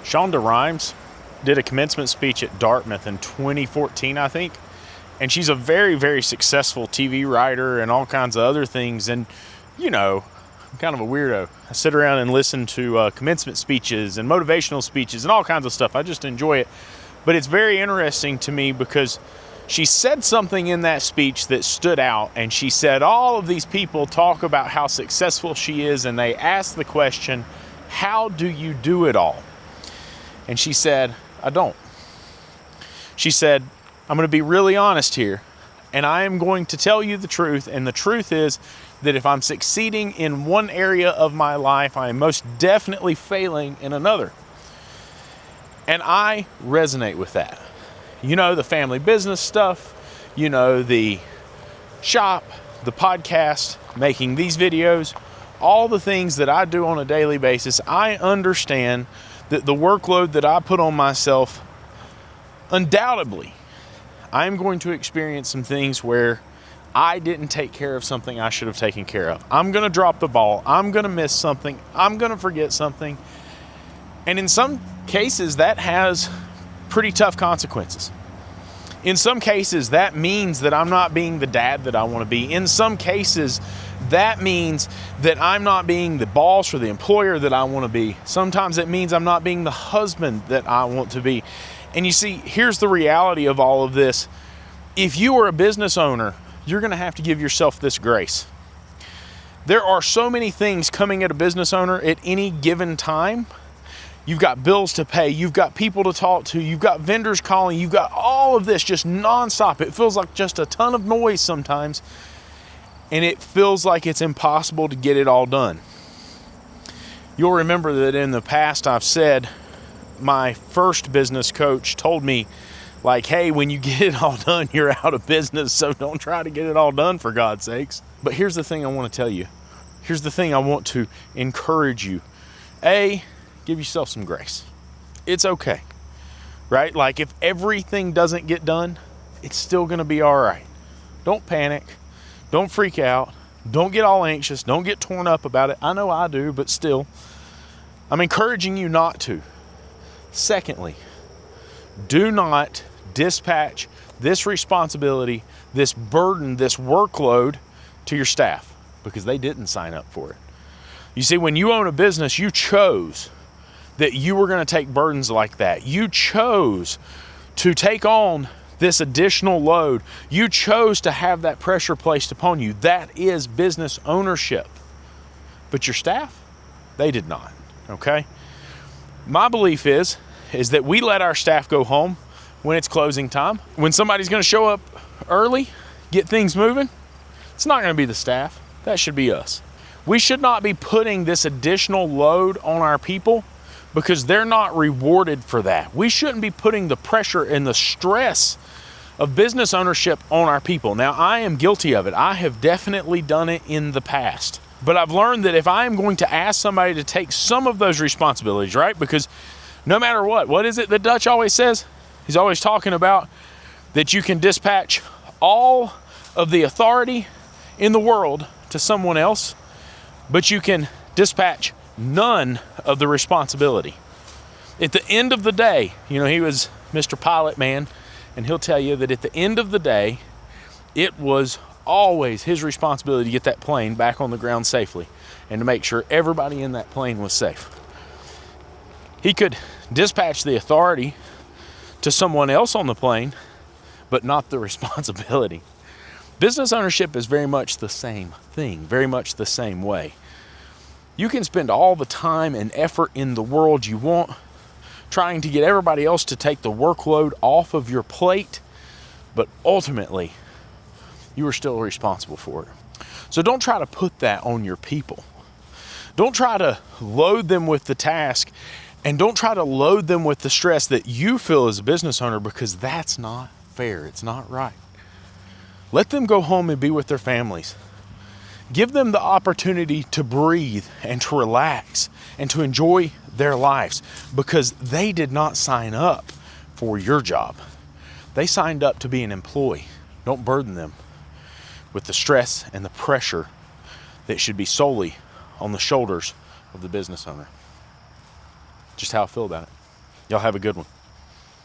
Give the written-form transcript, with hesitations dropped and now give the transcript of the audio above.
Shonda Rhimes did a commencement speech at Dartmouth in 2014, I think. And she's a very, very successful TV writer and all kinds of other things. And, you know, I'm kind of a weirdo. I sit around and listen to commencement speeches and motivational speeches and all kinds of stuff. I just enjoy it. But it's very interesting to me because she said something in that speech that stood out. And she said all of these people talk about how successful she is, and they ask the question, how do you do it all? And she said, I don't. She said, I'm going to be really honest here, and I am going to tell you the truth. And the truth is that if I'm succeeding in one area of my life, I am most definitely failing in another. And I resonate with that. You know, the family business stuff, you know, the shop, the podcast, making these videos, all the things that I do on a daily basis. I understand that the workload that I put on myself, undoubtedly, I'm going to experience some things where I didn't take care of something I should have taken care of. I'm going to drop the ball. I'm going to miss something. I'm going to forget something. And in some cases, that has pretty tough consequences. In some cases, that means that I'm not being the dad that I want to be. In some cases, that means that I'm not being the boss or the employer that I want to be. Sometimes it means I'm not being the husband that I want to be. And you see, here's the reality of all of this. If you are a business owner, you're going to have to give yourself this grace. There are so many things coming at a business owner at any given time. You've got bills to pay. You've got people to talk to. You've got vendors calling. You've got all of this just nonstop. It feels like just a ton of noise sometimes. And it feels like it's impossible to get it all done. You'll remember that in the past I've said, my first business coach told me, like, hey, when you get it all done, you're out of business, so don't try to get it all done, for God's sakes. But here's the thing I want to tell you. Here's the thing I want to encourage you. A, give yourself some grace. It's okay, right? Like, if everything doesn't get done, it's still going to be all right. Don't panic. Don't freak out. Don't get all anxious. Don't get torn up about it. I know I do, but still, I'm encouraging you not to. Secondly, do not dispatch this responsibility, this burden, this workload to your staff, because they didn't sign up for it. You see, when you own a business, you chose that you were going to take burdens like that. You chose to take on this additional load. You chose to have that pressure placed upon you. That is business ownership. But your staff, they did not, okay? My belief is that we let our staff go home when it's closing time. When somebody's going to show up early, get things moving, it's not going to be the staff. That should be us. We should not be putting this additional load on our people because they're not rewarded for that. We shouldn't be putting the pressure and the stress of business ownership on our people. Now, I am guilty of it. I have definitely done it in the past. But I've learned that if I am going to ask somebody to take some of those responsibilities, right? Because no matter what is it that Dutch always says? He's always talking about that you can dispatch all of the authority in the world to someone else, but you can dispatch none of the responsibility. At the end of the day, you know, he was Mr. Pilot Man, and he'll tell you that at the end of the day, it was always his responsibility to get that plane back on the ground safely and to make sure everybody in that plane was safe. He could dispatch the authority to someone else on the plane, but not the responsibility. Business ownership is very much the same thing, very much the same way. You can spend all the time and effort in the world you want trying to get everybody else to take the workload off of your plate, but ultimately, you are still responsible for it. So don't try to put that on your people. Don't try to load them with the task, and don't try to load them with the stress that you feel as a business owner, because that's not fair. It's not right. Let them go home and be with their families. Give them the opportunity to breathe and to relax and to enjoy their lives, because they did not sign up for your job. They signed up to be an employee. Don't burden them with the stress and the pressure that should be solely on the shoulders of the business owner. Just how I feel about it. Y'all have a good one.